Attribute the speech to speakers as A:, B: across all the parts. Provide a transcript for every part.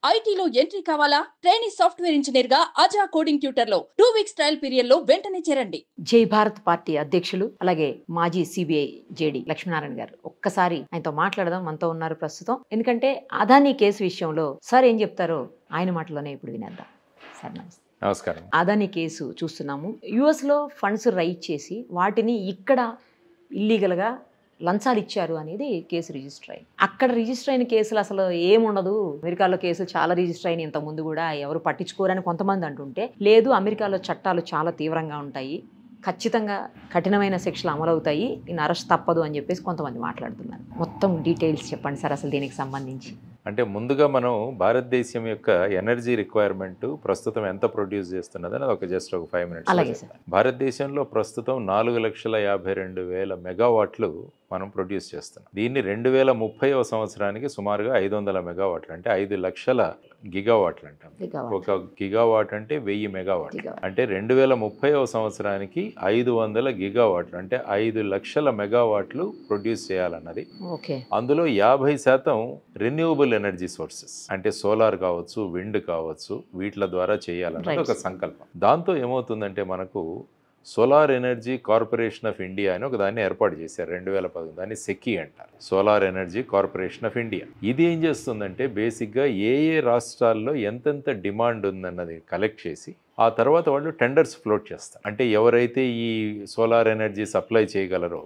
A: ఐటీలో ఎంట్రీ కావాలా? Trainee software engineer గా అజా కోడింగ్ ట్యూటర్ లో 2 వీక్స్ ట్రయల్ పీరియడ్ లో వెంటనే చేరండి.
B: జై భారత్ పార్టీ అధ్యక్షులు అలాగే మాజీ సిబిఐ జేడి లక్ష్మీనారాయణ గారు, ఒక్కసారి ఆయనతో మాట్లాడదాం. మనతో ఉన్నారు ప్రస్తుతం. ఎందుకంటే అదానీ కేసు విషయంలో సార్ ఏం చెప్తారో ఆయన మాటలోనే ఇప్పుడు వినేద్దాం. సార్ నమస్తే.
C: నమస్కారం.
B: అదానీ కేసు చూస్తున్నాము. యుఎస్లో ఫండ్స్ రైజ్ చేసి వాటిని ఇక్కడ ఇల్లీగల్గా లంచాలు ఇచ్చారు అనేది కేసు రిజిస్టర్ అయింది. అక్కడ రిజిస్టర్ అయిన కేసులు అసలు ఏముండదు, అమెరికాలో కేసులు చాలా రిజిస్టర్ అయిన ఇంతకుముందు కూడా ఎవరు పట్టించుకోరని కొంతమంది అంటుంటే, లేదు అమెరికాలో చట్టాలు చాలా తీవ్రంగా ఉంటాయి, ఖచ్చితంగా కఠినమైన శిక్షలు అమలవుతాయి, నేను అరెస్ట్ తప్పదు అని చెప్పేసి కొంతమంది మాట్లాడుతున్నారు. మొత్తం డీటెయిల్స్ చెప్పండి సార్ అసలు దీనికి సంబంధించి.
C: అంటే ముందుగా మనం భారతదేశం యొక్క ఎనర్జీ రిక్వైర్మెంట్ ప్రస్తుతం ఎంత ప్రొడ్యూస్ చేస్తున్నదని ఒక జస్ట్ ఒక 5 minutes.
B: అలాగే సార్.
C: భారతదేశంలో ప్రస్తుతం 4,52,000 మెగావాట్లు మనం ప్రొడ్యూస్ చేస్తున్నాం. దీన్ని 2030వ సంవత్సరానికి సుమారుగా 500 మెగావాట్లు, అంటే 5 లక్షల గిగావాట్లు అంటాం. ఒక గిగావాట్ అంటే 1000 మెగావాట్. అంటే 2030వ సంవత్సరానికి 500 గిగావాట్లు అంటే 5 లక్షల మెగావాట్లు ప్రొడ్యూస్ చేయాలన్నది. అందులో 50% రెన్యూవబుల్ ఎనర్జీ సోర్సెస్, అంటే సోలార్ కావచ్చు, విండ్ కావచ్చు, వీటి ద్వారా చేయాలన్నది ఒక సంకల్పం. దాంతో ఏమవుతుందంటే మనకు solar energy corporation of India అని ఒక దాన్ని ఏర్పాటు చేశారు 2010. దాన్ని సెకీ అంటారు, solar energy corporation of India. ఇది ఏం చేస్తుందంటే బేసిక్గా ఏ రాష్ట్రాల్లో ఎంతెంత డిమాండ్ ఉందన్నది కలెక్ట్ చేసి ఆ తర్వాత వాళ్ళు టెండర్స్ ఫ్లోట్ చేస్తారు. అంటే ఎవరైతే ఈ సోలార్ ఎనర్జీ సప్లై చేయగలరో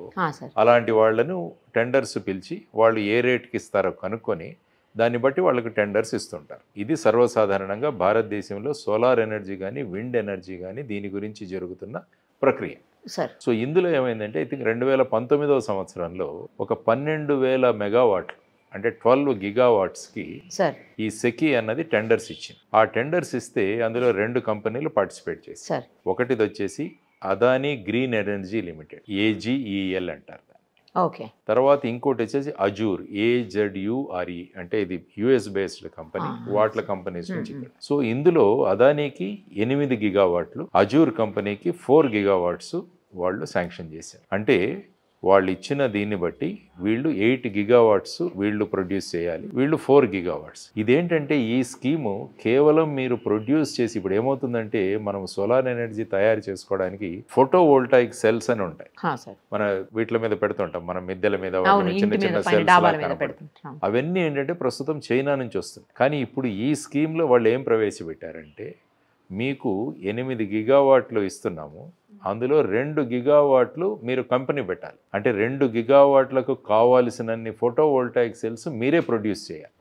C: అలాంటి వాళ్ళను టెండర్స్ పిలిచి వాళ్ళు ఏ రేట్కి ఇస్తారో కనుక్కొని దాన్ని బట్టి వాళ్ళకి టెండర్స్ ఇస్తుంటారు. ఇది సర్వసాధారణంగా భారతదేశంలో సోలార్ ఎనర్జీ కానీ విండ్ ఎనర్జీ కానీ దీని గురించి జరుగుతున్న ప్రక్రియ. సో ఇందులో ఏమైందంటే ఐ థింక్ 2019వ సంవత్సరంలో ఒక 12,000 మెగావాట్లు అంటే 12 గిగావాట్స్కి ఈ సెకీ అన్నది టెండర్స్ ఇచ్చింది. ఆ టెండర్స్ ఇస్తే అందులో 2 కంపెనీలు పార్టిసిపేట్ చేశారు. ఒకటిది వచ్చేసి Adani green energy limited, AGEL అంటారు. తర్వాత ఇంకోటి వచ్చేసి అజూర్, AZURE, అంటే ఇది యుఎస్ బేస్డ్ కంపెనీ, వాట్ల కంపెనీస్ నుంచి. సో ఇందులో అదానీకి 8 గిగావాట్లు, అజూర్ కంపెనీకి 4 గిగావాట్స్ వాళ్ళు శాంక్షన్ చేశారు. అంటే వాళ్ళు ఇచ్చిన దీన్ని బట్టి వీళ్ళు 8 గిగావాట్స్ వీళ్ళు ప్రొడ్యూస్ చేయాలి, వీళ్ళు 4 గిగావాట్స్. ఇదేంటంటే ఈ స్కీము కేవలం మీరు ప్రొడ్యూస్ చేసి, ఇప్పుడు ఏమవుతుందంటే మనం సోలార్ ఎనర్జీ తయారు చేసుకోవడానికి ఫోటో వోల్టాయిక్ సెల్స్ అని ఉంటాయి, మన వీటి మీద పెడుతుంటాం, మనం మిద్దెల మీద చిన్న చిన్న సెల్స్. అవన్నీ ఏంటంటే ప్రస్తుతం చైనా నుంచి వస్తుంది. కానీ ఇప్పుడు ఈ స్కీమ్లో వాళ్ళు ఏం ప్రవేశపెట్టారంటే మీకు 8 గిగావాట్లు ఇస్తున్నాము, అందులో 2 గిగావాట్లు మీరు కంపెనీ పెట్టాలి. అంటే 2 గిగావాట్లకు కావాల్సినన్ని ఫోటో వోల్టాయిక్ సెల్స్ మీరే ప్రొడ్యూస్ చేయాలి.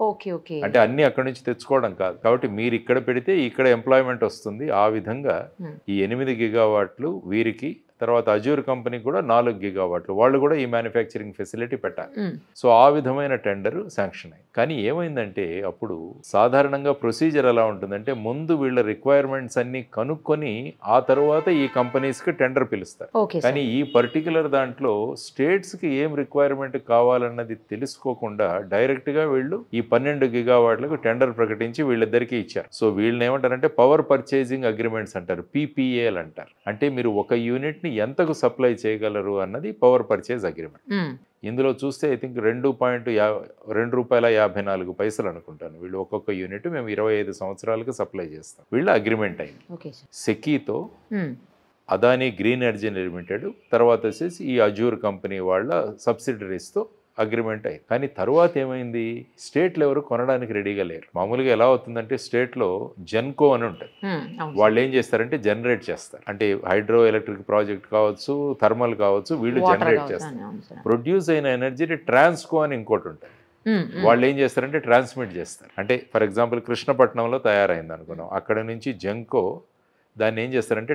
C: అంటే అన్ని అక్కడి నుంచి తెచ్చుకోవడం కాదు. కాబట్టి మీరు ఇక్కడ పెడితే ఇక్కడ ఎంప్లాయ్మెంట్ వస్తుంది. ఆ విధంగా ఈ 8 గిగావాట్లు వీరికి, తర్వాత అజూర్ కంపెనీ కూడా 4 గిగావాట్లు, వాళ్ళు కూడా ఈ మ్యానుఫ్యాక్చరింగ్ ఫెసిలిటీ పెట్టాలి. సో ఆ విధమైన టెండర్ శాంక్షన్ అయింది. కానీ ఏమైందంటే అప్పుడు సాధారణంగా ప్రొసీజర్ ఎలా ఉంటుందంటే ముందు వీళ్ళ రిక్వైర్మెంట్స్ అన్ని కనుక్కొని ఆ తర్వాత ఈ కంపెనీస్కి టెండర్ పిలుస్తారు. కానీ ఈ పర్టికులర్ దాంట్లో స్టేట్స్కి ఏం రిక్వైర్మెంట్ కావాలన్నది తెలుసుకోకుండా డైరెక్ట్గా వీళ్ళు ఈ 12 గిగావాట్లకు టెండర్ ప్రకటించి వీళ్ళిద్దరికీ ఇచ్చారు. సో వీళ్ళని ఏమంటారంటే పవర్ పర్చేజింగ్ అగ్రిమెంట్స్ అంటారు, PPAలు అంటారు. అంటే మీరు ఒక యూనిట్ ఎంతకు సప్లై చేయగలరు అన్నది పవర్ పర్చేజ్ అగ్రిమెంట్. ఇందులో చూస్తే ఐ థింక్ ₹2.54 అనుకుంటాను. వీళ్ళు ఒక్కొక్క యూనిట్ మేము 25 సంవత్సరాలకు సప్లై చేస్తాం. వీళ్ళ అగ్రిమెంట్ అయింది సెకీతో, అదానీ గ్రీన్ ఎనర్జీ లిమిటెడ్, తర్వాత వచ్చేసి ఈ అజూర్ కంపెనీ వాళ్ళ సబ్సిడరీస్తో అగ్రిమెంట్ అయింది. కానీ తర్వాత ఏమైంది, స్టేట్లు ఎవరు కొనడానికి రెడీగా లేరు. మామూలుగా ఎలా అవుతుందంటే స్టేట్లో జెన్కో అని ఉంటుంది, వాళ్ళు ఏం చేస్తారంటే జనరేట్ చేస్తారు. అంటే హైడ్రో ఎలక్ట్రిక్ ప్రాజెక్ట్ కావచ్చు, థర్మల్ కావచ్చు, వీళ్ళు జనరేట్ చేస్తారు. ప్రొడ్యూస్ అయిన ఎనర్జీని ట్రాన్స్కో అని ఇంకోటి ఉంటుంది, వాళ్ళు ఏం చేస్తారంటే ట్రాన్స్మిట్ చేస్తారు. అంటే ఫర్ ఎగ్జాంపుల్ కృష్ణపట్నంలో తయారైంది అనుకున్నాం, అక్కడ నుంచి జెన్కో దాన్ని ఏం చేస్తారంటే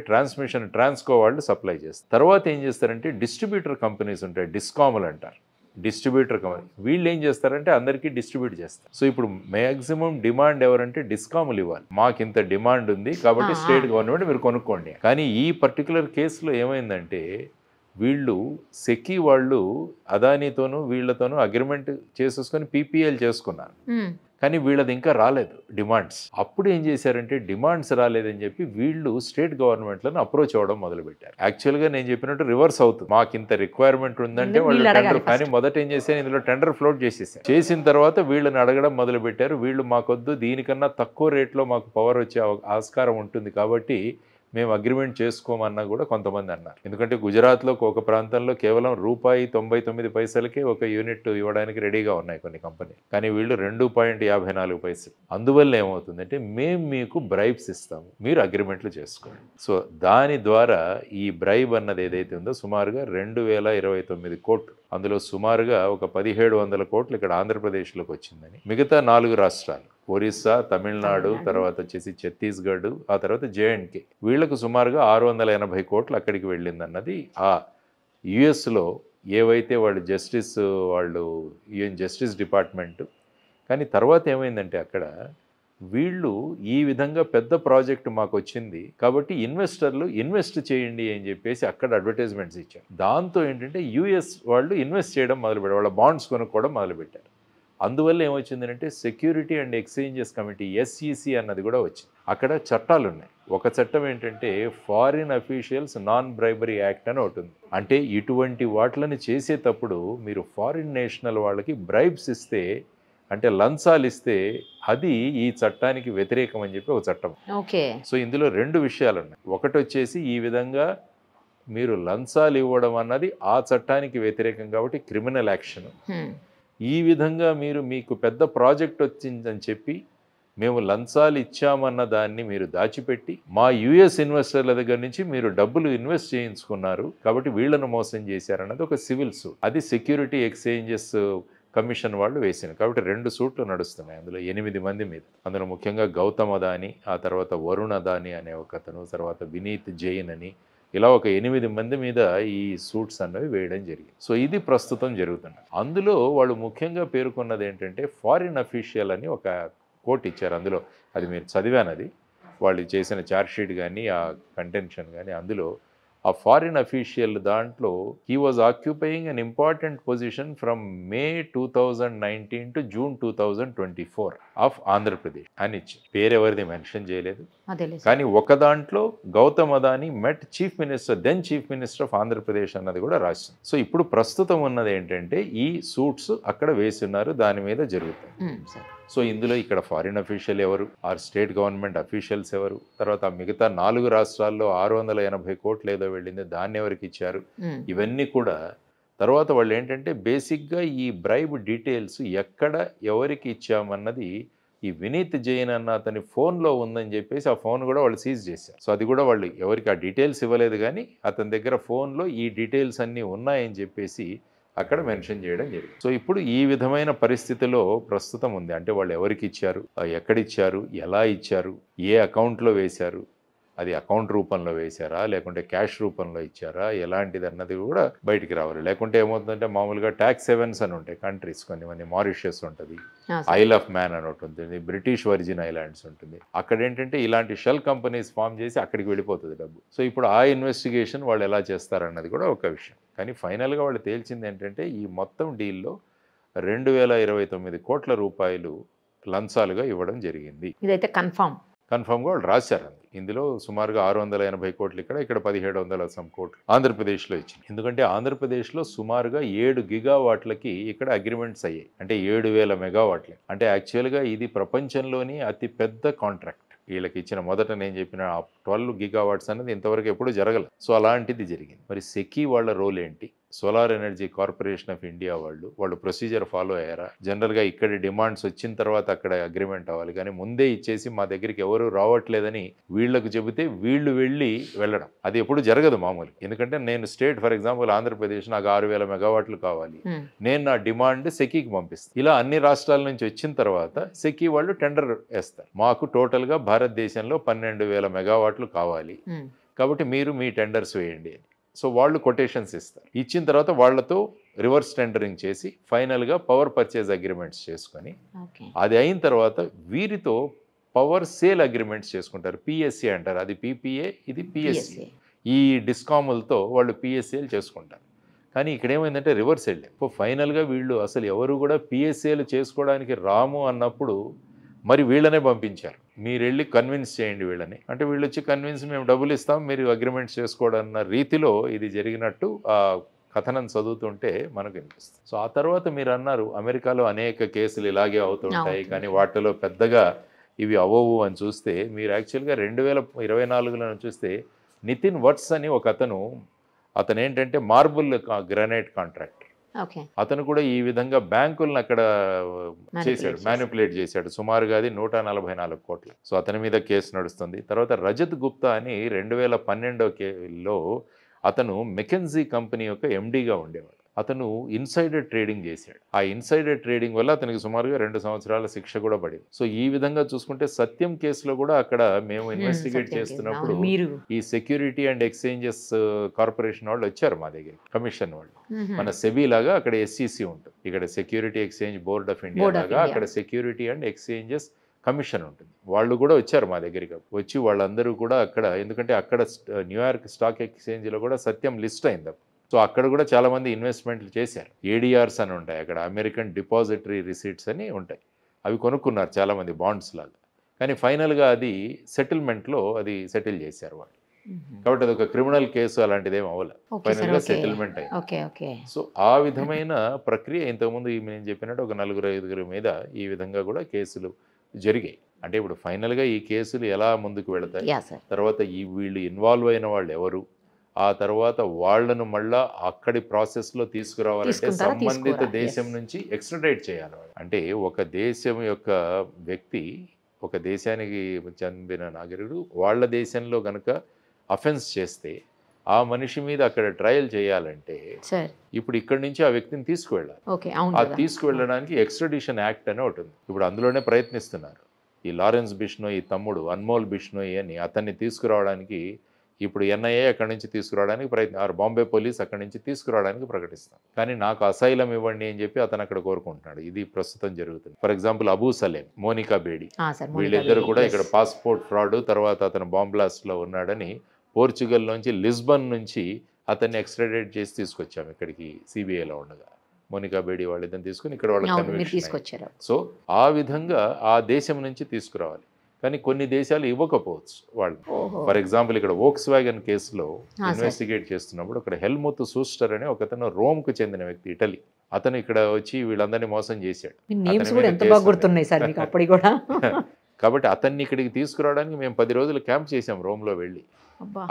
C: ట్రాన్స్కో వాళ్ళు సప్లై చేస్తారు. తర్వాత ఏం చేస్తారంటే డిస్ట్రిబ్యూటర్ కంపెనీస్ ఉంటాయి, డిస్కామ్లు అంటారు, డిస్ట్రిబ్యూటర్ కంపెనీ. వీళ్ళు ఏం చేస్తారంటే అందరికీ డిస్ట్రిబ్యూట్ చేస్తారు. సో ఇప్పుడు మ్యాక్సిమం డిమాండ్ ఎవరంటే డిస్కామ్లు ఇవ్వాలి, మాకు ఇంత డిమాండ్ ఉంది కాబట్టి స్టేట్ గవర్నమెంట్ మీరు కొనుక్కోండి. కానీ ఈ పర్టికులర్ కేసులో ఏమైందంటే వీళ్ళు సెకీ వాళ్ళు అదానీతోనూ వీళ్ళతోనూ అగ్రిమెంట్ చేసేసుకొని PPAలు చేసుకున్నారు. కానీ వీళ్ళది ఇంకా రాలేదు డిమాండ్స్. అప్పుడు ఏం చేశారంటే డిమాండ్స్ రాలేదని చెప్పి వీళ్ళు స్టేట్ గవర్నమెంట్లను అప్రోచ్ అవ్వడం మొదలుపెట్టారు. యాక్చువల్గా నేను చెప్పినట్టు రివర్స్ అవుతుంది. మాకు ఇంత రిక్వైర్మెంట్ ఉందంటే వాళ్ళు టెండర్, కానీ మొదట ఏం చేశారు, ఇందులో టెండర్ ఫ్లోట్ చేసేసారు. చేసిన తర్వాత వీళ్ళని అడగడం మొదలుపెట్టారు. వీళ్ళు మాకొద్దు, దీనికన్నా తక్కువ రేట్లో మాకు పవర్ వచ్చే ఆస్కారం ఉంటుంది కాబట్టి మేము అగ్రిమెంట్ చేసుకోమన్నా కూడా కొంతమంది అన్నారు. ఎందుకంటే గుజరాత్లో ఒక ప్రాంతంలో కేవలం ₹1.99 ఒక యూనిట్ ఇవ్వడానికి రెడీగా ఉన్నాయి కొన్ని కంపెనీలు, కానీ వీళ్ళు ₹2.54. అందువల్ల ఏమవుతుందంటే మేము మీకు బ్రైబ్స్ ఇస్తాము, మీరు అగ్రిమెంట్లు చేసుకోండి. సో దాని ద్వారా ఈ బ్రైబ్ అన్నది ఏదైతే ఉందో సుమారుగా 2029 కోట్లు, అందులో సుమారుగా ఒక 1700 కోట్లు ఇక్కడ ఆంధ్రప్రదేశ్లోకి వచ్చిందని. మిగతా 4 రాష్ట్రాలు ఒరిస్సా, తమిళనాడు, తర్వాత వచ్చేసి ఛత్తీస్గఢ్, ఆ తర్వాత జేఎండ్కే, వీళ్లకు సుమారుగా 680 కోట్లు అక్కడికి వెళ్ళిందన్నది ఆ యుఎస్లో ఏవైతే వాళ్ళు యుఎన్ జస్టిస్ డిపార్ట్మెంట్. కానీ తర్వాత ఏమైందంటే అక్కడ వీళ్ళు ఈ విధంగా పెద్ద ప్రాజెక్టు మాకు వచ్చింది కాబట్టి ఇన్వెస్టర్లు ఇన్వెస్ట్ చేయండి అని చెప్పేసి అక్కడ అడ్వర్టైజ్మెంట్స్ ఇచ్చారు. దాంతో ఏంటంటే యుఎస్ వాళ్ళు ఇన్వెస్ట్ చేయడం మొదలుపెట్టారు, వాళ్ళ బాండ్స్ కొనుక్కోవడం మొదలుపెట్టారు. అందువల్ల ఏమొచ్చిందంటే security and exchanges committee SEC అన్నది కూడా వచ్చింది. అక్కడ చట్టాలు ఉన్నాయి. ఒక చట్టం ఏంటంటే foreign officials non bribery act అని ఒకటి ఉంది. అంటే ఇటువంటి వాటిని చేసేటప్పుడు మీరు ఫారిన్ నేషనల్ వాళ్ళకి బ్రైబ్స్ ఇస్తే, అంటే లంచాలు ఇస్తే, అది ఈ చట్టానికి వ్యతిరేకం అని చెప్పి ఒక చట్టం.
B: ఓకే.
C: సో ఇందులో 2 విషయాలు ఉన్నాయి. ఒకటి వచ్చేసి ఈ విధంగా మీరు లంచాలు ఇవ్వడం అన్నది ఆ చట్టానికి వ్యతిరేకం కాబట్టి క్రిమినల్ యాక్షన్. ఈ విధంగా మీకు పెద్ద ప్రాజెక్ట్ వచ్చిందని చెప్పి మేము లంచాలు ఇచ్చామన్న దాన్ని మీరు దాచిపెట్టి మా US ఇన్వెస్టర్ల దగ్గర నుంచి మీరు డబ్బులు ఇన్వెస్ట్ చేయించుకున్నారు కాబట్టి వీళ్ళను మోసం చేశారన్నది ఒక సివిల్ సూట్. అది సెక్యూరిటీ ఎక్స్చేంజెస్ కమిషన్ వాళ్ళు వేసింది. కాబట్టి 2 సూట్లు నడుస్తున్నాయి అందులో 8 మంది మీద. అందులో ముఖ్యంగా గౌతమ్ అదాని, ఆ తర్వాత వరుణ్ అదాని అనే ఒకతను, తర్వాత వినీత్ జైన్ అని, ఇలా ఒక 8 మంది మీద ఈ సూట్స్ అన్నవి వేయడం జరిగింది. సో ఇది ప్రస్తుతం జరుగుతుంది. అందులో వాళ్ళు ముఖ్యంగా పేర్కొన్నది ఏంటంటే ఫారిన్ అఫీషియల్ అని ఒక కోట్ ఇచ్చారు. అందులో అది మీరు చదివానది, వాళ్ళు చేసిన ఛార్జ్షీట్ కానీ ఆ కంటెన్షన్ కానీ, అందులో ఆ ఫారిన్ అఫీషియల్ దాంట్లో he was occupying an important position from May 2019 to June 2024 of Andhra Pradesh అని ఇచ్చి పేరెవరిది మెన్షన్ చేయలేదు. కానీ ఒక దాంట్లో గౌతమ్ అదాని మెట్ then chief minister of Andhra Pradesh అన్నది కూడా రాసింది. సో ఇప్పుడు ప్రస్తుతం ఉన్నది ఏంటంటే ఈ సూట్స్ అక్కడ వేస్తున్నారు, దాని మీద జరుగుతుంది. సో ఇందులో ఇక్కడ ఫారిన్ అఫీషియల్ ఎవరు, ఆర్ స్టేట్ గవర్నమెంట్ అఫీషియల్స్ ఎవరు, తర్వాత మిగతా 4 రాష్ట్రాల్లో 680 కోట్లు ఏదో వెళ్ళింది, దాన్ని ఎవరికి ఇచ్చారు, ఇవన్నీ కూడా తర్వాత వాళ్ళు ఏంటంటే బేసిక్గా ఈ బ్రైబ్ డీటెయిల్స్ ఎక్కడ ఎవరికి ఇచ్చామన్నది ఈ వినీత్ జైన్ అన్న అతని ఫోన్లో ఉందని చెప్పేసి ఆ ఫోన్ కూడా వాళ్ళు సీజ్ చేశారు. సో అది కూడా వాళ్ళు ఎవరికి ఆ డీటెయిల్స్ ఇవ్వలేదు, కానీ అతని దగ్గర ఫోన్లో ఈ డీటెయిల్స్ అన్నీ ఉన్నాయని చెప్పేసి అక్కడ మెన్షన్ చేయడం జరిగింది. సో ఇప్పుడు ఈ విధమైన పరిస్థితిలో ప్రస్తుతం ఉంది. అంటే వాళ్ళు ఎవరికి ఇచ్చారు, ఎక్కడిచ్చారు, ఎలా ఇచ్చారు, ఏ అకౌంట్లో వేశారు, అది అకౌంట్ రూపంలో వేశారా లేకుంటే క్యాష్ రూపంలో ఇచ్చారా, ఎలాంటిది అన్నది కూడా బయటికి రావాలి. లేకుంటే ఏమవుతుందంటే మామూలుగా ట్యాక్స్ హెవెన్స్ అని ఉంటాయి కంట్రీస్, కొన్ని మారిషియస్ ఉంటుంది, ఐల్ ఆఫ్ మ్యాన్ అని ఒకటి ఉంటుంది, బ్రిటిష్ వర్జిన్ ఐలాండ్స్ ఉంటుంది. అక్కడ ఏంటంటే ఇలాంటి షెల్ కంపెనీస్ ఫామ్ చేసి అక్కడికి వెళ్ళిపోతుంది డబ్బు. సో ఇప్పుడు ఆ ఇన్వెస్టిగేషన్ వాళ్ళు ఎలా చేస్తారన్నది కూడా ఒక విషయం. కానీ ఫైనల్గా వాళ్ళు తేల్చింది ఏంటంటే ఈ మొత్తం డీల్లో 2029 కోట్ల రూపాయలు లంచాలుగా ఇవ్వడం జరిగింది.
B: ఇదైతే కన్ఫర్మ్గా
C: వాళ్ళు రాశారు. ఇందులో సుమారుగా 680 కోట్లు ఇక్కడ 1700 కోట్లు ఆంధ్రప్రదేశ్లో ఇచ్చింది. ఎందుకంటే ఆంధ్రప్రదేశ్లో సుమారుగా 7 గిగావాట్లకి ఇక్కడ అగ్రిమెంట్స్ అయ్యాయి, అంటే 7000 మెగావాట్లకి. అంటే యాక్చువల్గా ఇది ప్రపంచంలోని అతి పెద్ద కాంట్రాక్ట్. వీళ్ళకి ఇచ్చిన మొదట నేను చెప్పిన 12 గిగావాట్స్ అనేది ఇంతవరకు ఎప్పుడూ జరగలేదు. సో అలాంటిది జరిగింది. మరి సెకీ వాళ్ళ రోల్ ఏంటి, solar energy corporation of India వాళ్ళు ప్రొసీజర్ ఫాలో అయ్యారా? జనరల్గా ఇక్కడ డిమాండ్స్ వచ్చిన తర్వాత అక్కడ అగ్రిమెంట్ అవ్వాలి, కానీ ముందే ఇచ్చేసి మా దగ్గరికి ఎవరు రావట్లేదని వీళ్ళకు చెబితే వీళ్ళు వెళ్ళడం అది ఎప్పుడు జరగదు మామూలు. ఎందుకంటే నేను స్టేట్, ఫర్ ఎగ్జాంపుల్ ఆంధ్రప్రదేశ్, నాకు 6000 మెగావాట్లు కావాలి, నేను నా డిమాండ్ సెకీకి పంపిస్తాను. ఇలా అన్ని రాష్ట్రాల నుంచి వచ్చిన తర్వాత సెకీ వాళ్ళు టెండర్ వేస్తారు, మాకు టోటల్గా భారతదేశంలో 12,000 మెగావాట్లు కావాలి కాబట్టి మీరు మీ టెండర్స్ వేయండి అని. సో వాళ్ళు కొటేషన్స్ ఇస్తారు. ఇచ్చిన తర్వాత వాళ్లతో రివర్స్ టెండరింగ్ చేసి ఫైనల్గా పవర్ పర్చేజ్ అగ్రిమెంట్స్ చేసుకొని, అది అయిన తర్వాత వీరితో పవర్ సేల్ అగ్రిమెంట్స్ చేసుకుంటారు. PSA అంటారు, అది PPA, ఇది PSC. ఈ డిస్కాములతో వాళ్ళు PSAలు చేసుకుంటారు. కానీ ఇక్కడ ఏమైందంటే రివర్స్ వెళ్ళాం. ఫైనల్గా వీళ్ళు అసలు ఎవరు కూడా పిఎస్ఏలు చేసుకోవడానికి రాము అన్నప్పుడు మరి వీళ్ళనే పంపించారు. మీరు వెళ్ళి కన్విన్స్ చేయండి వీళ్ళని అంటే వీళ్ళు వచ్చి కన్విన్స్ మేము డబ్బులు ఇస్తాం మీరు అగ్రిమెంట్స్ చేసుకోవడన్న రీతిలో ఇది జరిగినట్టు ఆ కథనం చదువుతుంటే మనకు అనిపిస్తుంది. సో ఆ తర్వాత మీరు అన్నారు అమెరికాలో అనేక కేసులు ఇలాగే అవుతుంటాయి కానీ వాటిలో పెద్దగా ఇవి అవ్వవు అని చూస్తే మీరు యాక్చువల్గా 2024లో చూస్తే నితిన్ వట్స్ అని ఒక అతను ఏంటంటే మార్బుల్ గ్రానైట్ కాంట్రాక్టర్. అతను కూడా ఈ విధంగా బ్యాంకులను అక్కడ చేశాడు, మ్యానిపులేట్ చేశాడు. సుమారుగా అది 144 కోట్లు. సో అతని మీద కేసు నడుస్తుంది. తర్వాత రజత్ గుప్తా అని 2012లో అతను మెకెన్జీ కంపెనీ యొక్క ఎండీగా ఉండేవాడు. అతను ఇన్సైడర్ ట్రేడింగ్ చేశాడు. ఆ ఇన్సైడర్ ట్రేడింగ్ వల్ల అతనికి సుమారుగా 2 సంవత్సరాల శిక్ష కూడా పడింది. సో ఈ విధంగా చూసుకుంటే సత్యం కేసులో కూడా అక్కడ మేము ఇన్వెస్టిగేట్ చేస్తున్నప్పుడు ఈ సెక్యూరిటీ అండ్ ఎక్స్చేంజెస్ కార్పొరేషన్ వాళ్ళు వచ్చారు మా దగ్గర, కమిషన్ వాళ్ళు. మన సెబీ లాగా అక్కడ ఎస్సీసీ ఉంటుంది, ఇక్కడ security exchange board of India లాగా అక్కడ సెక్యూరిటీ అండ్ ఎక్స్చేంజెస్ కమిషన్ ఉంటుంది. వాళ్ళు కూడా వచ్చారు మా దగ్గరికి. వచ్చి వాళ్ళందరూ కూడా అక్కడ, ఎందుకంటే అక్కడ న్యూయార్క్ స్టాక్ ఎక్స్చేంజ్లో కూడా సత్యం లిస్ట్ అయింది. సో అక్కడ కూడా చాలామంది ఇన్వెస్ట్మెంట్లు చేశారు. ఏడిఆర్స్ అని ఉంటాయి అక్కడ, అమెరికన్ డిపాజిటరీ రిసీట్స్ అని ఉంటాయి. అవి కొనుక్కున్నారు చాలామంది బాండ్స్ లాగా. కానీ ఫైనల్గా అది సెటిల్మెంట్లో అది సెటిల్ చేశారు వాళ్ళు. కాబట్టి అది ఒక క్రిమినల్ కేసు అలాంటిది ఏం అవ్వలేదు, ఫైనల్గా సెటిల్మెంట్ అయింది. సో ఆ విధమైన ప్రక్రియ ఇంతకుముందు నేను చెప్పినట్టు ఒక 4-5 మీద ఈ విధంగా కూడా కేసులు జరిగాయి. అంటే ఇప్పుడు ఫైనల్గా ఈ కేసులు ఎలా ముందుకు వెళతాయి, తర్వాత వీళ్ళు ఇన్వాల్వ్ అయిన వాళ్ళు ఎవరు, ఆ తర్వాత వాళ్లను మళ్ళా అక్కడి ప్రాసెస్లో తీసుకురావాలంటే సంబంధిత దేశం నుంచి ఎక్స్ట్రాడేట్ చేయాలి. అంటే ఒక దేశం యొక్క వ్యక్తి, ఒక దేశానికి చెందిన నాగరికుడు వాళ్ళ దేశంలో కనుక అఫెన్స్ చేస్తే ఆ మనిషి మీద అక్కడ ట్రయల్ చేయాలంటే ఇప్పుడు ఇక్కడి నుంచి ఆ వ్యక్తిని తీసుకువెళ్ళాలి. ఆ తీసుకువెళ్ళడానికి ఎక్స్ట్రాడిషన్ యాక్ట్ అని ఒకటి ఉంది. ఇప్పుడు అందులోనే ప్రయత్నిస్తున్నారు. ఈ లారెన్స్ బిష్నోయ్ తమ్ముడు అన్మోల్ బిష్నోయ్ అని అతన్ని తీసుకురావడానికి ఇప్పుడు ఎన్ఐఏ అక్కడి నుంచి తీసుకురావడానికి బాంబే పోలీస్ అక్కడి నుంచి తీసుకురావడానికి ప్రకటిస్తాం. కానీ నాకు అసైలం ఇవ్వండి అని చెప్పి అతను అక్కడ కోరుకుంటున్నాడు. ఇది ప్రస్తుతం జరుగుతుంది. ఫర్ ఎగ్జాంపుల్ అబూ సలేం, మోనికా బేడి, వీళ్ళిద్దరు కూడా ఇక్కడ పాస్పోర్ట్ ఫ్రాడ్, తర్వాత అతను బాంబ్ బ్లాస్ట్లో ఉన్నాడని పోర్చుగల్ నుంచి లిస్బన్ నుంచి అతన్ని ఎక్స్ట్రాడేట్ చేసి తీసుకొచ్చాము ఇక్కడికి సిబిఐలో ఉండగా. మోనికా బేడి వాళ్ళిద్దరిని తీసుకుని ఇక్కడ వాళ్ళకి తీసుకొచ్చారు. సో ఆ విధంగా ఆ దేశం నుంచి తీసుకురావాలి. కానీ కొన్ని దేశాలు ఇవ్వకపోవచ్చు వాళ్ళు. ఫర్ ఎగ్జాంపుల్ ఇక్కడ వోక్స్ వ్యాగన్ కేసులో ఇన్వెస్టిగేట్ చేస్తున్నప్పుడు ఇక్కడ హెల్ముత్ సూస్టర్ అనే ఒకతను రోమ్కు చెందిన వ్యక్తి, ఇటలీ. అతను ఇక్కడ వచ్చి వీళ్ళందరినీ మోసం చేశాడు. కాబట్టి అతన్ని ఇక్కడికి తీసుకురావడానికి మేము 10 రోజులు క్యాంప్ చేసాం రోమ్లో వెళ్ళి.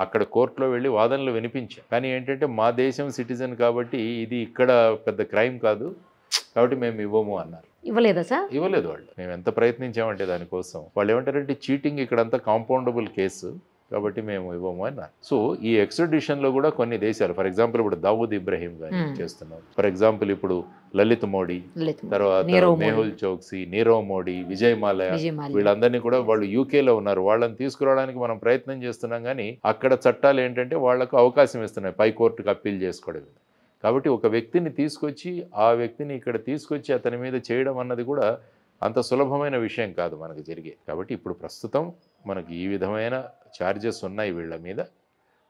C: అక్కడ కోర్టులో వెళ్ళి వాదనలు వినిపించాం. కానీ ఏంటంటే మా దేశం సిటిజన్ కాబట్టి ఇది ఇక్కడ పెద్ద క్రైమ్ కాదు కాబట్టి మేము ఇవ్వము అన్నారు.
B: ఇవ్వలేదా సార్?
C: ఇవ్వలేదు వాళ్ళు. మేము ఎంత ప్రయత్నించామంటే దానికోసం వాళ్ళు ఏమంటారంటే చీటింగ్ ఇక్కడంతా కాంపౌండబుల్ కేసు కాబట్టి మేము ఇవ్వము అన్నారు. సో ఈ ఎక్స్ట్రాడిషన్లో కూడా కొన్ని దేశాలు, ఫర్ ఎగ్జాంపుల్ ఇప్పుడు దావూద్ ఇబ్రహీం గాని చేస్తున్నారు. ఫర్ ఎగ్జాంపుల్ ఇప్పుడు లలిత్ మోడీ, తర్వాత మేహుల్ చోక్సీ, నీరవ్ మోడీ, విజయ్ మాల్యా, వీళ్ళందరినీ కూడా వాళ్ళు యూకేలో ఉన్నారు. వాళ్ళని తీసుకురావడానికి మనం ప్రయత్నం చేస్తున్నాం. కానీ అక్కడ చట్టాలు ఏంటంటే వాళ్లకు అవకాశం ఇస్తున్నాయి పై కోర్టుకు అప్పీల్ చేసుకోవడం. కాబట్టి ఒక వ్యక్తిని తీసుకొచ్చి ఆ వ్యక్తిని ఇక్కడ తీసుకొచ్చి అతని మీద చేయడం అన్నది కూడా అంత సులభమైన విషయం కాదు మనకు జరిగే. కాబట్టి ఇప్పుడు ప్రస్తుతం మనకి ఈ విధమైన ఛార్జెస్ ఉన్నాయి వీళ్ళ మీద.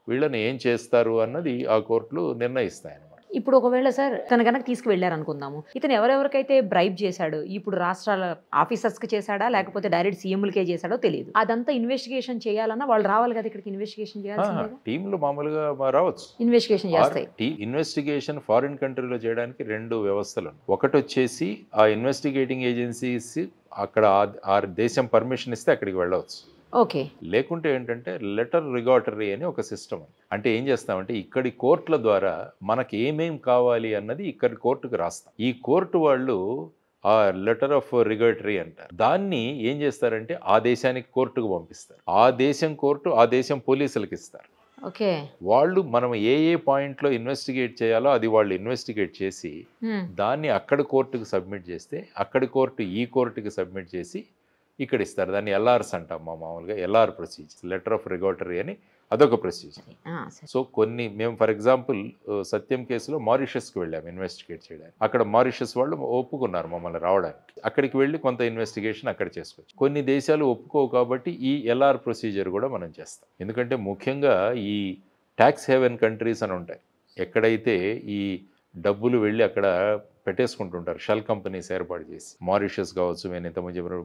C: వీళ్ళని ఏం చేస్తారు అన్నది ఆ కోర్టులు నిర్ణయిస్తాయన్నమాట.
B: ఇప్పుడు ఒకవేళ సార్ తన కనుక తీసుకువెళ్ళారు అనుకుందాము, ఇతను ఎవరెవరికైతే బ్రైబ్ చేశాడు, ఇప్పుడు రాష్ట్రాల ఆఫీసర్స్కి చేశాడా లేకపోతే డైరెక్ట్ సీఎంలకే చేశాడో తెలియదు. అదంతా ఇన్వెస్టిగేషన్ చేయాలన్నా వాళ్ళు రావాలి కదా ఇక్కడికి, ఇన్వెస్టిగేషన్ చేయాల్సిందే.
C: టీంలు మామూలుగా రావచ్చు,
B: ఇన్వెస్టిగేషన్ చేస్తాయి.
C: ఇన్వెస్టిగేషన్ ఫారిన్ కంట్రీలో చేయడానికి 2 వ్యవస్థలు. ఒకటి వచ్చేసి ఆ ఇన్వెస్టిగేటింగ్ ఏజెన్సీస్ అక్కడ ఆ దేశం పర్మిషన్ ఇస్తే అక్కడికి వెళ్ళవచ్చు.
B: ఓకే.
C: లేకుంటే ఏంటంటే లెటర్ రిగాటరీ అని ఒక సిస్టమ్. అంటే ఏం చేస్తామంటే ఇక్కడి కోర్టుల ద్వారా మనకి ఏమేం కావాలి అన్నది ఇక్కడి కోర్టుకు రాస్తాం. ఈ కోర్టు వాళ్ళు ఆ లెటర్ ఆఫ్ రిగాటరీ అంటారు. దాన్ని ఏం చేస్తారంటే ఆ దేశానికి కోర్టుకు పంపిస్తారు. ఆ దేశం కోర్టు ఆ దేశం పోలీసులకు ఇస్తారు.
B: ఓకే.
C: వాళ్ళు మనం ఏ పాయింట్లో ఇన్వెస్టిగేట్ చేయాలో అది వాళ్ళు ఇన్వెస్టిగేట్ చేసి దాన్ని అక్కడ కోర్టుకు సబ్మిట్ చేస్తే అక్కడి కోర్టు ఈ కోర్టుకి సబ్మిట్ చేసి ఇక్కడ ఇస్తారు. దాన్ని ఎల్ఆర్స్ అంటాం మామూలుగా. ఎల్ఆర్ ప్రొసీజర్, లెటర్ ఆఫ్ రిగాటరీ అని అదొక ప్రొసీజర్. సో కొన్ని మేము ఫర్ ఎగ్జాంపుల్ సత్యం కేసులో మారిషస్కి వెళ్ళాము ఇన్వెస్టిగేట్ చేయడానికి. అక్కడ మారిషస్ వాళ్ళు ఒప్పుకున్నారు మమ్మల్ని రావడానికి. అక్కడికి వెళ్ళి కొంత ఇన్వెస్టిగేషన్ అక్కడ చేసుకోవచ్చు. కొన్ని దేశాలు ఒప్పుకోవు కాబట్టి ఈ ఎల్ఆర్ ప్రొసీజర్ కూడా మనం చేస్తాం. ఎందుకంటే ముఖ్యంగా ఈ ట్యాక్స్ హేవెన్ కంట్రీస్ అని ఉంటాయి. ఎక్కడైతే ఈ డబ్బులు వెళ్ళి అక్కడ పెట్టేసుకుంటుంటారు, షెల్ కంపెనీస్ ఏర్పాటు చేసి, మారిషస్ కావచ్చు, నేను ఇంతకుముందు చెప్పిన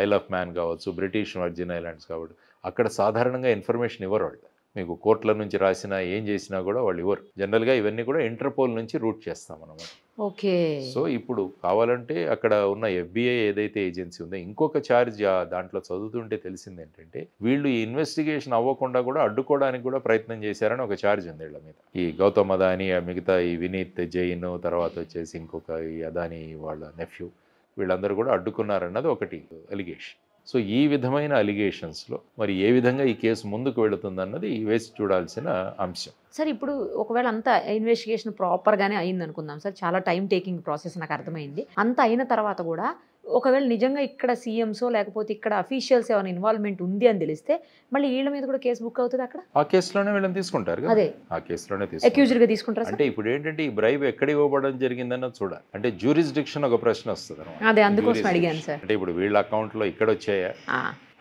C: ఐల్ ఆఫ్ మ్యాన్ కావచ్చు, బ్రిటిష్ వర్జిన్ ఐలాండ్స్ కావచ్చు, అక్కడ సాధారణంగా ఇన్ఫర్మేషన్ ఇవ్వరు వాళ్ళు. మీకు కోర్టుల నుంచి రాసినా ఏం చేసినా కూడా వాళ్ళు ఇవ్వరు. జనరల్గా ఇవన్నీ కూడా ఇంటర్పోల్ నుంచి రూట్ చేస్తాం అన్నమాట.
B: ఓకే.
C: సో ఇప్పుడు కావాలంటే అక్కడ ఉన్న FBI ఏదైతే ఏజెన్సీ ఉందో, ఇంకొక ఛార్జ్ దాంట్లో చదువుతుంటే తెలిసింది ఏంటంటే, వీళ్ళు ఈ ఇన్వెస్టిగేషన్ అవ్వకుండా కూడా అడ్డుకోవడానికి కూడా ప్రయత్నం చేశారని ఒక ఛార్జ్ ఉంది వీళ్ళ మీద. ఈ గౌతమ్ అదాని, మిగతా ఈ వినీత్ జైన్, తర్వాత వచ్చేసి ఇంకొక ఈ అదాని వాళ్ళ నెఫ్యూ, వీళ్ళందరూ కూడా అడ్డుకున్నారన్నది ఒకటి అలిగేషన్. సో ఈ విధమైన అలిగేషన్స్లో మరి ఏ విధంగా ఈ కేసు ముందుకు వెళుతుందన్నది వేసి చూడాల్సిన అంశం.
B: సార్ ఇప్పుడు ఒకవేళ అంతా ఇన్వెస్టిగేషన్ ప్రాపర్గానే అయింది అనుకుందాం సార్, చాలా టైం టేకింగ్ ప్రాసెస్ నాకు అర్థమైంది. అంత అయిన తర్వాత కూడా ఒకవేళ నిజంగా ఇక్కడ సీఎంసో లేకపోతే ఇక్కడ అఫీషియల్స్ ఏమైనా ఇన్వాల్వ్మెంట్ ఉంది అని తెలిస్తే మళ్ళీ వీళ్ళ మీద కూడా కేసు బుక్ అవుతుంది అక్కడ?
C: ఆ కేసులోనే వీళ్ళని తీసుకుంటారు కదా,
B: అదే
C: ఆ కేసులోనే
B: అక్యూజ్డ్ గా తీసుకుంటారు.
C: అంటే ఇప్పుడు ఏంటంటే ఈ బ్రైబ్ ఎక్కడ ఇవ్వబడడం జరిగిందన్నది చూడాలి. అంటే జ్యూరిస్డిక్షన్ ఒక ప్రశ్న వస్తుంది అన్నమాట.
B: అదే అందుకోసం అడిగాను సార్.
C: అంటే ఇప్పుడు వీళ్ళ అకౌంట్లో ఇక్కడ వచ్చాయా,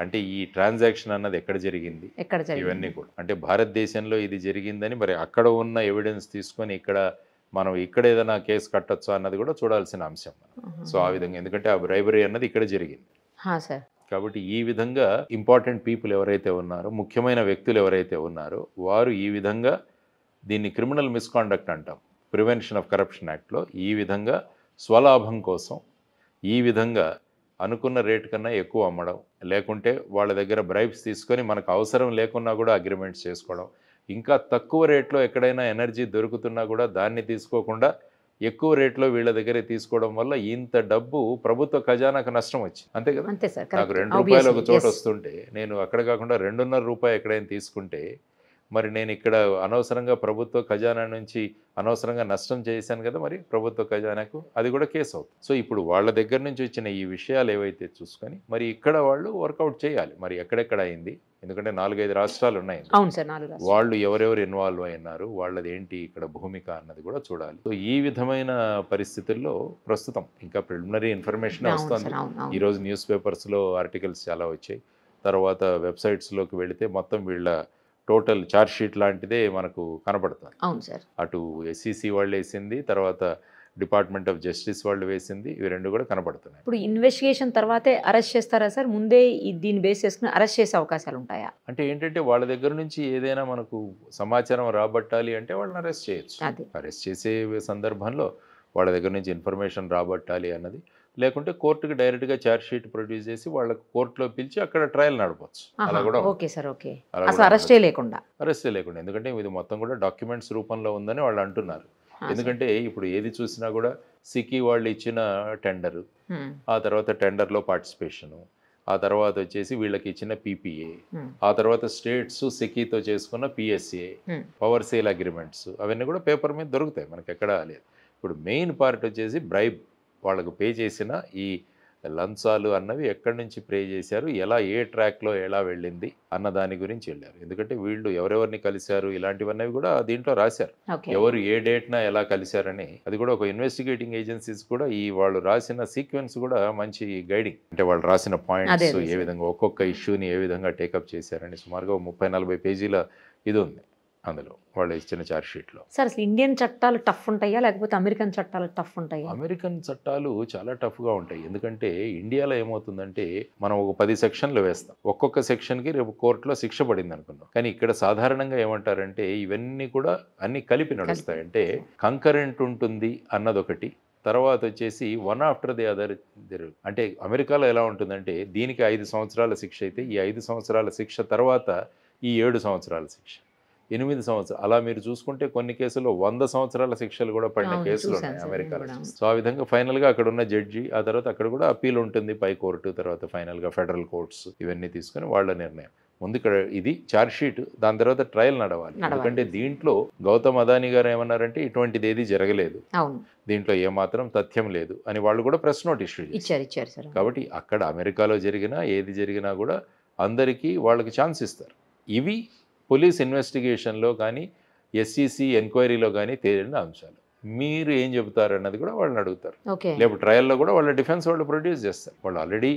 C: అంటే ఈ ట్రాన్సాక్షన్ అన్నది ఎక్కడ జరిగింది, ఇవన్నీ కూడా. అంటే భారతదేశంలో ఇది జరిగిందని మరి అక్కడ ఉన్న ఎవిడెన్స్ తీసుకొని మనం ఇక్కడ ఏదైనా కేసు కట్టొచ్చా అన్నది కూడా చూడాల్సిన అంశం. సో ఆ విధంగా, ఎందుకంటే ఆ బ్రైబరీ అన్నది ఇక్కడ జరిగింది కాబట్టి ఈ విధంగా ఇంపార్టెంట్ పీపుల్ ఎవరైతే ఉన్నారో, ముఖ్యమైన వ్యక్తులు ఎవరైతే ఉన్నారో, వారు ఈ విధంగా దీన్ని క్రిమినల్ మిస్కాండక్ట్ అంటాం, ప్రివెన్షన్ ఆఫ్ కరప్షన్ యాక్ట్లో, ఈ విధంగా స్వలాభం కోసం ఈ విధంగా అనుకున్న రేట్ కన్నా ఎక్కువ అమ్మడం, లేకుంటే వాళ్ళ దగ్గర బ్రైబ్స్ తీసుకొని మనకు అవసరం లేకున్నా కూడా అగ్రిమెంట్స్ చేసుకోవడం, ఇంకా తక్కువ రేట్లో ఎక్కడైనా ఎనర్జీ దొరుకుతున్నా కూడా దాన్ని తీసుకోకుండా ఎక్కువ రేట్లో వీళ్ళ దగ్గరే తీసుకోవడం వల్ల ఇంత డబ్బు ప్రభుత్వ ఖజానాకు నష్టం వచ్చింది. అంతే కదా. నాకు ₹2 ఒక చోట వస్తుంటే నేను అక్కడ కాకుండా ₹2.5 ఎక్కడైనా తీసుకుంటే మరి నేను ఇక్కడ అనవసరంగా ప్రభుత్వ ఖజానా నుంచి అనవసరంగా నష్టం చేశాను కదా, మరి ప్రభుత్వ ఖజానాకు అది కూడా కేసు అవుతుంది. సో ఇప్పుడు వాళ్ళ దగ్గర నుంచి వచ్చిన ఈ విషయాలు ఏవైతే చూసుకొని మరి ఇక్కడ వాళ్ళు వర్కౌట్ చేయాలి, మరి ఎక్కడెక్కడ అయింది. ఎందుకంటే 4-5 రాష్ట్రాలు ఉన్నాయి.
B: అవును సార్, 4 రాష్ట్రాలు.
C: వాళ్ళు ఎవరెవరు ఇన్వాల్వ్ అయినారు, వాళ్ళది ఏంటి ఇక్కడ భూమిక అన్నది కూడా చూడాలి. సో ఈ విధమైన పరిస్థితుల్లో ప్రస్తుతం ఇంకా ప్రిలిమినరీ ఇన్ఫర్మేషన్ వస్తుంది. ఈరోజు న్యూస్ పేపర్స్లో ఆర్టికల్స్ చాలా వచ్చాయి. తర్వాత వెబ్సైట్స్లోకి వెళితే మొత్తం వీళ్ళ టోటల్ ఛార్జ్ షీట్ లాంటిదే మనకు కనపడుతుంది.
B: అవును సార్.
C: అటు SEC వాళ్ళు వేసింది, తర్వాత డిపార్ట్మెంట్ ఆఫ్ జస్టిస్ వాళ్ళు వేసింది, ఇవి రెండు కూడా కనపడుతున్నాయి.
B: ఇప్పుడు ఇన్వెస్టిగేషన్ తర్వాతే అరెస్ట్ చేస్తారా సార్? ముందే దీన్ని బేస్ చేసుకుని అరెస్ట్ చేసే అవకాశాలు ఉంటాయా?
C: అంటే ఏంటంటే వాళ్ళ దగ్గర నుంచి ఏదైనా మనకు సమాచారం రాబట్టాలి అంటే వాళ్ళని అరెస్ట్ చేయొచ్చు. అరెస్ట్ చేసే సందర్భంలో వాళ్ళ దగ్గర నుంచి ఇన్ఫర్మేషన్ రాబట్టాలి అన్నది, లేకుంటే కోర్టుకి డైరెక్ట్గా ఛార్జ్ షీట్ ప్రొడ్యూస్ చేసి వాళ్ళకి కోర్టులో పిలిచి అక్కడ ట్రయల్ నడపచ్చు. అలా కూడా
B: ఓకే సార్, ఓకే. అసలు అరెస్టే లేకుండా
C: ఎందుకంటే ఇది మొత్తం కూడా డాక్యుమెంట్స్ రూపంలో ఉందని వాళ్ళు అంటున్నారు. ఎందుకంటే ఇప్పుడు ఏది చూసినా కూడా సికి వాళ్ళు ఇచ్చిన టెండరు, ఆ తర్వాత టెండర్లో పార్టిసిపేషను, ఆ తర్వాత వచ్చేసి వీళ్ళకి ఇచ్చిన PPA, ఆ తర్వాత స్టేట్స్ సికితో చేసుకున్న PSA, పవర్ సేల్ అగ్రిమెంట్స్, అవన్నీ కూడా పేపర్ మీద దొరుకుతాయి, మనకి ఎక్కడా లేదు. ఇప్పుడు మెయిన్ పార్ట్ వచ్చేసి బ్రైబ్, వాళ్ళకు పే చేసిన ఈ లంచాలు అన్నవి ఎక్కడి నుంచి పే చేశారు, ఎలా ఏ ట్రాక్లో ఎలా వెళ్ళింది అన్న దాని గురించి వెళ్ళారు. ఎందుకంటే వీళ్ళు ఎవరెవరిని కలిశారు ఇలాంటివన్నీ కూడా దీంట్లో రాశారు, ఎవరు ఏ డేట్న ఎలా కలిశారని. అది కూడా ఒక ఇన్వెస్టిగేటింగ్ ఏజెన్సీస్ కూడా ఈ వాళ్ళు రాసిన సీక్వెన్స్ కూడా మంచి గైడింగ్. అంటే వాళ్ళు రాసిన పాయింట్స్ ఏ విధంగా ఒక్కొక్క ఇష్యూని ఏ విధంగా టేకప్ చేశారని సుమారుగా 30-40 పేజీల ఇది ఉంది అందులో వాళ్ళు ఇచ్చిన ఛార్జ్ షీట్లో.
B: సార్ అసలు ఇండియన్ చట్టాలు టఫ్ ఉంటాయా లేకపోతే అమెరికన్ చట్టాలు టఫ్ ఉంటాయా?
C: అమెరికన్ చట్టాలు చాలా టఫ్గా ఉంటాయి. ఎందుకంటే ఇండియాలో ఏమవుతుందంటే మనం ఒక 10 సెక్షన్లు వేస్తాం, ఒక్కొక్క సెక్షన్కి రేపు కోర్టులో శిక్ష పడింది అనుకున్నాం. కానీ ఇక్కడ సాధారణంగా ఏమంటారంటే ఇవన్నీ కూడా అన్ని కలిపి నడుస్తాయి. అంటే కంకరెంట్ ఉంటుంది అన్నదొకటి, తర్వాత వచ్చేసి వన్ ఆఫ్టర్ ది అదర్. అంటే అమెరికాలో ఎలా ఉంటుందంటే దీనికి 5 సంవత్సరాల శిక్ష అయితే ఈ 5 సంవత్సరాల శిక్ష తర్వాత ఈ 7 సంవత్సరాల శిక్ష, 8 సంవత్సరాలు, అలా మీరు చూసుకుంటే కొన్ని కేసుల్లో 100 సంవత్సరాల శిక్షలు కూడా పడిన కేసులు ఉన్నాయి అమెరికాలో. సో ఆ విధంగా ఫైనల్గా అక్కడ ఉన్న జడ్జి, ఆ తర్వాత అక్కడ కూడా అప్పీల్ ఉంటుంది, పై కోర్టు, తర్వాత ఫైనల్గా ఫెడరల్ కోర్ట్స్, ఇవన్నీ తీసుకొని వాళ్ళ నిర్ణయం. ముందు ఇక్కడ ఇది ఛార్జ్ షీట్, దాని తర్వాత ట్రయల్ నడవాలి. ఎందుకంటే దీంట్లో గౌతమ్ అదాని గారు ఏమన్నారంటే ఇటువంటిది ఏది జరగలేదు, దీంట్లో ఏమాత్రం తథ్యం లేదు అని వాళ్ళు కూడా ప్రెస్ నోట్ ఇష్యూ
B: ఇచ్చారు.
C: కాబట్టి అక్కడ అమెరికాలో జరిగినా ఏది జరిగినా కూడా అందరికీ వాళ్ళకి ఛాన్స్ ఇస్తారు. ఇవి పోలీస్ ఇన్వెస్టిగేషన్లో కానీ SEC ఎంక్వైరీలో కానీ తేలిన అంశాలు. మీరు ఏం చెబుతారు అన్నది కూడా వాళ్ళని అడుగుతారు. లేకపోతే ట్రయల్లో కూడా వాళ్ళ డిఫెన్స్ వాళ్ళు ప్రొడ్యూస్ చేస్తారు. వాళ్ళు ఆల్రెడీ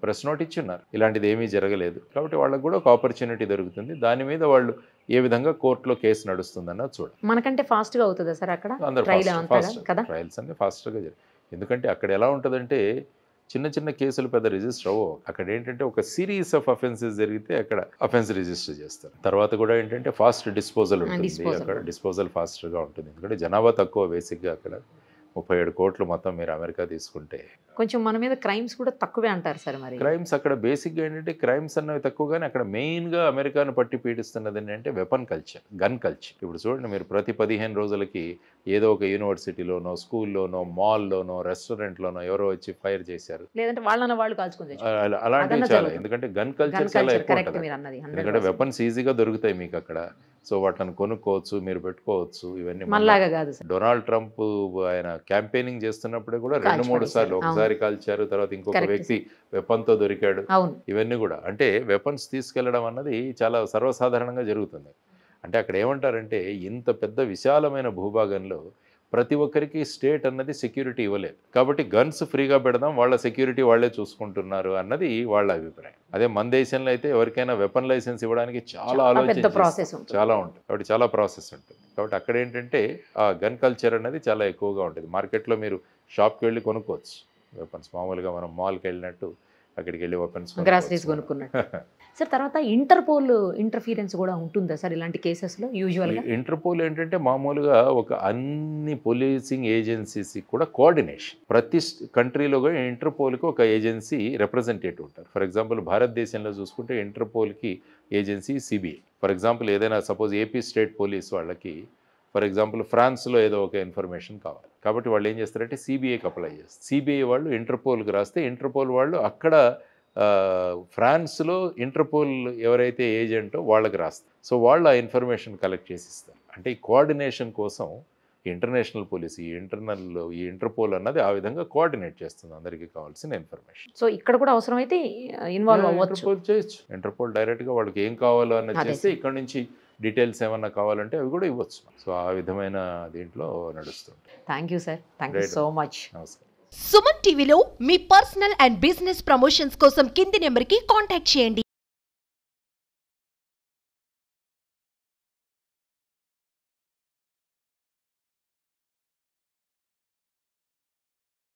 C: ప్రెస్ నోట్ ఇచ్చున్నారు, ఇలాంటిది ఏమీ జరగలేదు. కాబట్టి వాళ్ళకు కూడా ఒక ఆపర్చునిటీ దొరుకుతుంది. దాని మీద వాళ్ళు ఏ విధంగా కోర్టులో కేసు నడుస్తుందన్నది చూడాలి.
B: మనకంటే ఫాస్ట్గా అవుతుందా సార్ అక్కడ
C: అందరూ
B: ట్రైల్ కదా?
C: ట్రయల్స్ అన్ని ఫాస్ట్గా ఎందుకంటే అక్కడ ఎలా ఉంటుందంటే చిన్న చిన్న కేసులు పెద్ద రిజిస్టర్ అవ్వవు. అక్కడ ఏంటంటే ఒక సిరీస్ ఆఫ్ అఫెన్సెస్ జరిగితే అక్కడ అఫెన్స్ రిజిస్టర్ చేస్తారు. తర్వాత కూడా ఏంటంటే ఫాస్ట్ డిస్పోజల్ ఉంటుంది. అక్కడ డిస్పోజల్ ఫాస్ట్గా ఉంటుంది. ఎందుకంటే జనాభా తక్కువ బేసిక్గా అక్కడ 37 కోట్లు మొత్తం మీరు అమెరికా తీసుకుంటే.
B: కొంచెం మన మీద క్రైమ్స్ కూడా తక్కువే అంటారు సార్. మరి
C: క్రైమ్స్ అక్కడ బేసిక్గా ఏంటంటే క్రైమ్స్ అన్నవి తక్కువగానే అక్కడ మెయిన్గా అమెరికాను పట్టి పీడిస్తున్నది ఏంటంటే వెపన్ కల్చర్, గన్ కల్చర్. ఇప్పుడు చూడండి, మీరు ప్రతి 15 రోజులకి ఏదో ఒక యూనివర్సిటీలోనో, స్కూల్లోనో, మాల్లోనో, రెస్టారెంట్లోనో ఎవరో వచ్చి ఫైర్ చేశారు,
B: లేదంటే వాళ్ళు కాల్చుకుంటే
C: అలాంటివి చాలా. ఎందుకంటే గన్ కల్చర్ చాలా ఎక్కువ ఉంటుంది. ఎందుకంటే వెపన్స్ ఈజీగా దొరుకుతాయి మీకు అక్కడ. సో వాటిని కొనుక్కోవచ్చు, మీరు పెట్టుకోవచ్చు. ఇవన్నీ
B: మనలాగా కాదు.
C: డొనాల్డ్ ట్రంప్ ఆయన క్యాంపెయినింగ్ చేస్తున్నప్పుడే కూడా 2-3 సార్లు, ఒకసారి కాల్చారు, తర్వాత ఇంకొక వ్యక్తి వెపన్తో దొరికాడు. ఇవన్నీ కూడా అంటే వెపన్స్ తీసుకెళ్లడం అన్నది చాలా సర్వసాధారణంగా జరుగుతుంది. అంటే అక్కడ ఏమంటారంటే ఇంత పెద్ద విశాలమైన భూభాగంలో ప్రతి ఒక్కరికి స్టేట్ అన్నది సెక్యూరిటీ ఇవ్వలేదు, కాబట్టి గన్స్ ఫ్రీగా పెడదాం, వాళ్ళ సెక్యూరిటీ వాళ్ళే చూసుకుంటున్నారు అన్నది వాళ్ళ అభిప్రాయం. అదే మన దేశంలో అయితే ఎవరికైనా వెపన్ లైసెన్స్ ఇవ్వడానికి చాలా ఆలోచన చాలా ఉంటుంది. కాబట్టి చాలా ప్రాసెస్ ఉంటుంది. కాబట్టి అక్కడ ఏంటంటే ఆ గన్ కల్చర్ అనేది చాలా ఎక్కువగా ఉంటుంది. మార్కెట్లో మీరు షాప్కి వెళ్ళి కొనుక్కోవచ్చు వెపన్స్, మామూలుగా మనం మాల్కి వెళ్ళినట్టు అక్కడికి వెళ్ళి వెపన్స్
B: గ్రాసరీస్ కొనుక్కున్నట్టు. సార్ తర్వాత ఇంటర్పోల్ ఇంటర్ఫీరెన్స్ కూడా ఉంటుందా సార్ ఇలాంటి కేసెస్లో? యూజువల్గా
C: ఇంటర్పోల్ ఏంటంటే మామూలుగా ఒక అన్ని పోలీసింగ్ ఏజెన్సీస్ కూడా కోఆర్డినేషన్. ప్రతి కంట్రీలో కూడా ఇంటర్పోల్కి ఒక ఏజెన్సీ రిప్రజెంటేటివ్ ఉంటారు. ఫర్ ఎగ్జాంపుల్ భారతదేశంలో చూసుకుంటే ఇంటర్పోల్కి ఏజెన్సీ సిబిఐ. ఫర్ ఎగ్జాంపుల్ ఏదైనా సపోజ్ ఏపీ స్టేట్ పోలీస్ వాళ్ళకి ఫర్ ఎగ్జాంపుల్ ఫ్రాన్స్లో ఏదో ఒక ఇన్ఫర్మేషన్ కావాలి, కాబట్టి వాళ్ళు ఏం చేస్తారంటే సిబిఐకి అప్లై చేస్తారు. సిబిఐ వాళ్ళు ఇంటర్పోల్కి రాస్తే ఇంటర్పోల్ వాళ్ళు అక్కడ ఫ్రాన్స్లో ఇంటర్పోల్ ఎవరైతే ఏజెంటో వాళ్ళకి రాస్తారు. సో వాళ్ళు ఆ ఇన్ఫర్మేషన్ కలెక్ట్ చేసి ఇస్తారు. అంటే ఈ కోఆర్డినేషన్ కోసం ఇంటర్నేషనల్ పోలీస్, ఈ ఇంటర్పోల్ అన్నది ఆ విధంగా కోఆర్డినేట్ చేస్తుంది అందరికీ కావాల్సిన ఇన్ఫర్మేషన్.
B: సో ఇక్కడ కూడా అవసరమైతే ఇన్వాల్వ్ అవ్వచ్చు,
C: చేయొచ్చు. ఇంటర్పోల్ డైరెక్ట్గా వాళ్ళకి ఏం కావాలో అన్నది చేస్తే ఇక్కడ నుంచి డీటెయిల్స్ ఏమన్నా కావాలంటే అవి కూడా ఇవ్వచ్చు. సో ఆ విధమైన దీంట్లో నడుస్తుంది.
B: Thank you sir, thank you so much.
C: నమస్కారం.
D: సుమన్ టీవీలో మీ పర్సనల్ అండ్ బిజినెస్ ప్రమోషన్స్ కోసం కింది నెంబర్కి కాంటాక్ట్ చేయండి.